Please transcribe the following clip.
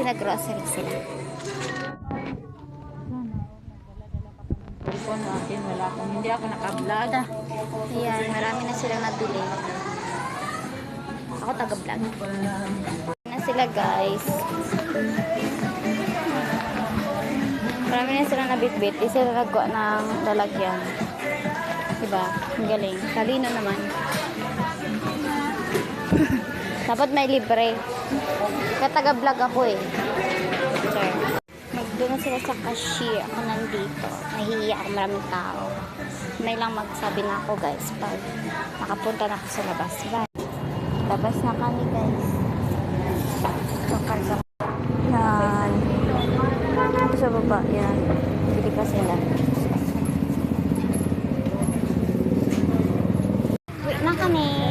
Kasi nag-grocery sila. Cellphone natin, wala akong, hindi ako naka-vlog. Ayan, marami na silang nabili. Ako taga-vlog. Na sila guys. Marami na silang nabitbit. Di sila nagkuha ng lalagyan. Diba? Ang galing. Talino naman. Dapat may libre. Kaya taga-vlog ako eh. Sure. Doon na sila sa cashier. Ako nandito. Nahihiya ako, maraming tao. May lang magsabi na ako guys pag nakapunta na ako sa labas. Bye. Labas na kami guys. Kakarga. Yan. Ito sa baba. Yan. Bili pa sila. Wait na kami.